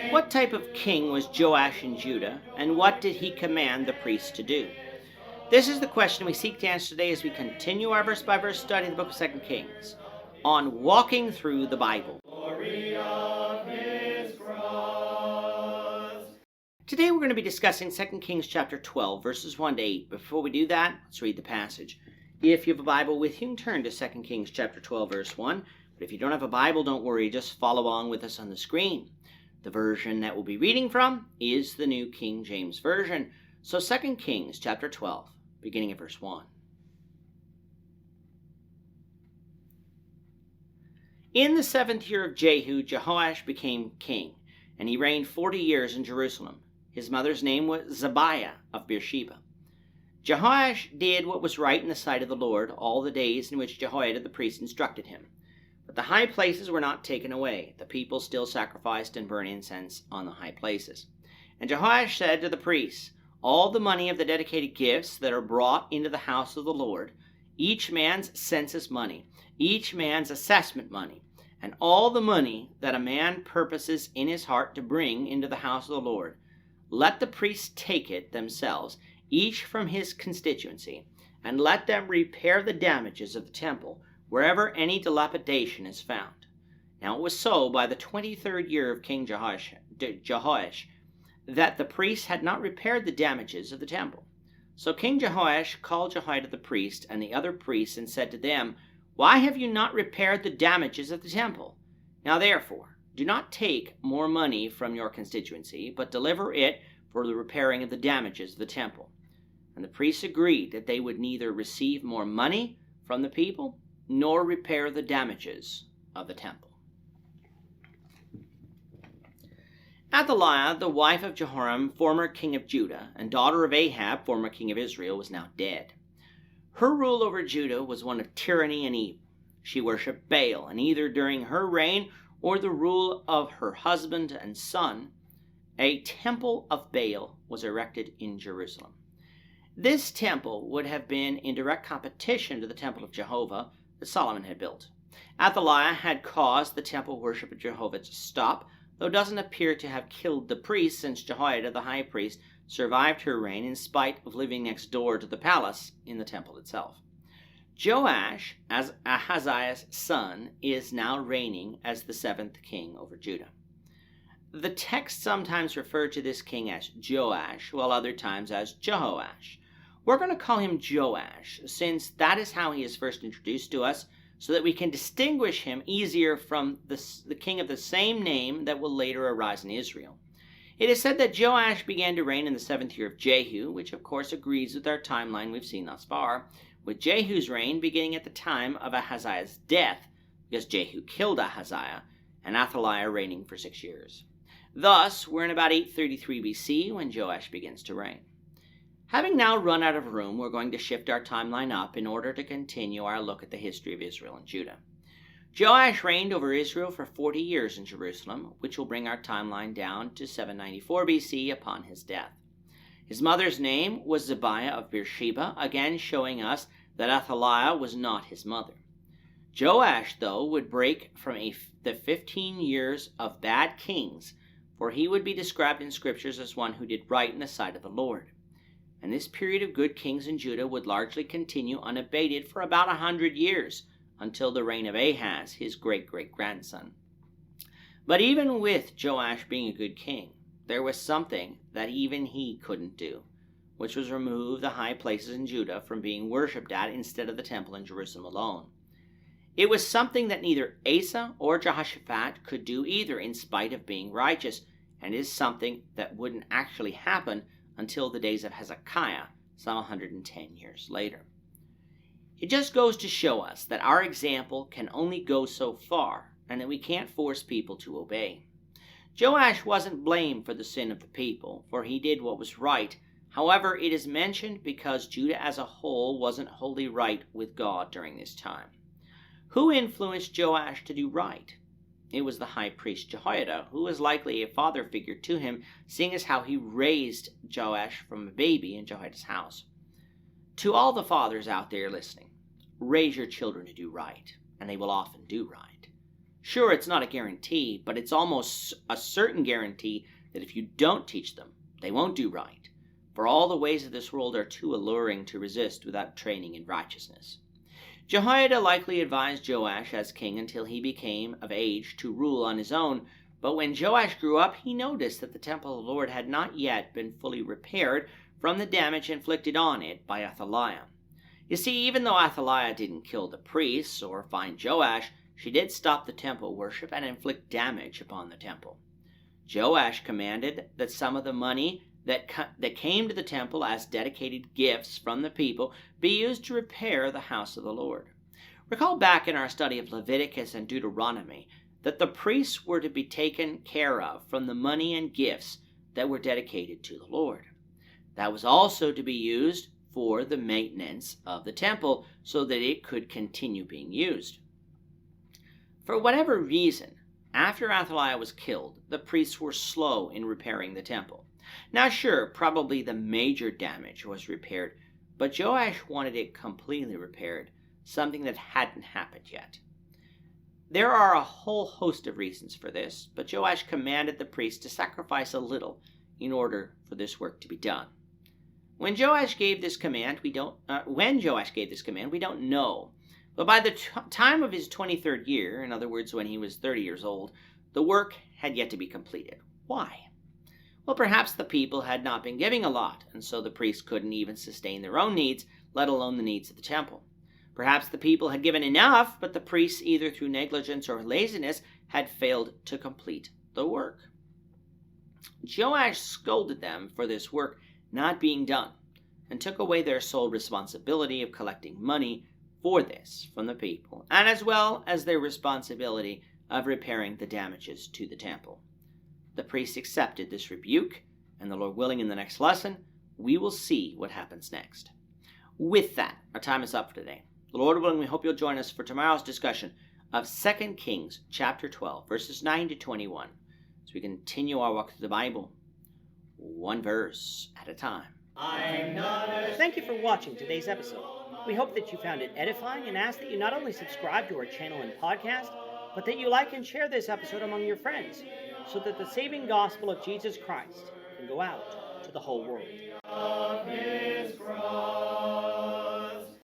What type of king was Joash in Judah, and what did he command the priests to do? This is the question we seek to answer today as we continue our verse-by-verse study of the book of 2 Kings on walking through the Bible. Today we're going to be discussing 2 Kings chapter 12, verses 1 to 8. Before we do that, let's read the passage. If you have a Bible with you, turn to 2 Kings chapter 12, verse 1. But if you don't have a Bible, don't worry, just follow along with us on the screen. The version that we'll be reading from is the New King James Version. So 2 Kings chapter 12, beginning at verse 1. In the 7th year of Jehu, Joash became king, and he reigned 40 years in Jerusalem. His mother's name was Zibiah of Beersheba. Joash did what was right in the sight of the Lord all the days in which Jehoiada the priest instructed him. But the high places were not taken away. The people still sacrificed and burned incense on the high places. And Joash said to the priests, "All the money of the dedicated gifts that are brought into the house of the Lord, each man's census money, each man's assessment money, and all the money that a man purposes in his heart to bring into the house of the Lord, let the priests take it themselves, each from his constituency, and let them repair the damages of the temple, wherever any dilapidation is found." Now it was so by the 23rd year of King Joash that the priests had not repaired the damages of the temple. So King Joash called Jehoiada the priest and the other priests and said to them, "Why have you not repaired the damages of the temple? Now therefore, do not take more money from your constituency, but deliver it for the repairing of the damages of the temple." And the priests agreed that they would neither receive more money from the people nor repair the damages of the temple. Athaliah, the wife of Jehoram, former king of Judah, and daughter of Ahab, former king of Israel, was now dead. Her rule over Judah was one of tyranny and evil. She worshipped Baal, and either during her reign or the rule of her husband and son, a temple of Baal was erected in Jerusalem. This temple would have been in direct competition to the temple of Jehovah that Solomon had built. Athaliah had caused the temple worship of Jehovah to stop, though doesn't appear to have killed the priests, since Jehoiada the high priest survived her reign in spite of living next door to the palace in the temple itself. Joash, as Ahaziah's son, is now reigning as the 7th king over Judah. The text sometimes referred to this king as Joash, while other times as Jehoash. We're going to call him Joash, since that is how he is first introduced to us, so that we can distinguish him easier from the king of the same name that will later arise in Israel. It is said that Joash began to reign in the 7th year of Jehu, which of course agrees with our timeline we've seen thus far, with Jehu's reign beginning at the time of Ahaziah's death, because Jehu killed Ahaziah, and Athaliah reigning for 6 years. Thus, we're in about 833 BC when Joash begins to reign. Having now run out of room, we're going to shift our timeline up in order to continue our look at the history of Israel and Judah. Joash reigned over Israel for 40 years in Jerusalem, which will bring our timeline down to 794 BC upon his death. His mother's name was Zibiah of Beersheba, again showing us that Athaliah was not his mother. Joash, though, would break from the 15 years of bad kings, for he would be described in scriptures as one who did right in the sight of the Lord. And this period of good kings in Judah would largely continue unabated for about 100 years, until the reign of Ahaz, his great-great-grandson. But even with Joash being a good king, there was something that even he couldn't do, which was remove the high places in Judah from being worshipped at instead of the temple in Jerusalem alone. It was something that neither Asa or Jehoshaphat could do either, in spite of being righteous, and is something that wouldn't actually happen until the days of Hezekiah, some 110 years later. It just goes to show us that our example can only go so far, and that we can't force people to obey. Joash wasn't blamed for the sin of the people, for he did what was right. However, it is mentioned because Judah as a whole wasn't wholly right with God during this time. Who influenced Joash to do right? It was the high priest Jehoiada, who was likely a father figure to him, seeing as how he raised Joash from a baby in Jehoiada's house. To all the fathers out there listening, raise your children to do right, and they will often do right. Sure, it's not a guarantee, but it's almost a certain guarantee that if you don't teach them, they won't do right. For all the ways of this world are too alluring to resist without training in righteousness. Jehoiada likely advised Joash as king until he became of age to rule on his own, but when Joash grew up, he noticed that the temple of the Lord had not yet been fully repaired from the damage inflicted on it by Athaliah. You see, even though Athaliah didn't kill the priests or find Joash, she did stop the temple worship and inflict damage upon the temple. Joash commanded that some of the money that came to the temple as dedicated gifts from the people be used to repair the house of the Lord. Recall back in our study of Leviticus and Deuteronomy that the priests were to be taken care of from the money and gifts that were dedicated to the Lord. That was also to be used for the maintenance of the temple so that it could continue being used. For whatever reason, after Athaliah was killed, the priests were slow in repairing the temple. Now sure, probably the major damage was repaired, but Joash wanted it completely repaired, something that hadn't happened yet. There are a whole host of reasons for this, but Joash commanded the priests to sacrifice a little in order for this work to be done. When Joash gave this command, we don't know. But by the time of his 23rd year, in other words, when he was 30 years old, the work had yet to be completed. Why? Well, perhaps the people had not been giving a lot, and so the priests couldn't even sustain their own needs, let alone the needs of the temple. Perhaps the people had given enough, but the priests, either through negligence or laziness, had failed to complete the work. Joash scolded them for this work not being done, and took away their sole responsibility of collecting money for this from the people, and as well as their responsibility of repairing the damages to the temple. The priests accepted this rebuke, and the Lord willing, in the next lesson, we will see what happens next. With that, our time is up for today. The Lord willing, we hope you'll join us for tomorrow's discussion of 2 Kings chapter 12, verses 9 to 21, as we continue our walk through the Bible, one verse at a time. Thank you for watching today's episode. We hope that you found it edifying and ask that you not only subscribe to our channel and podcast, but that you like and share this episode among your friends, so that the saving gospel of Jesus Christ can go out to the whole world.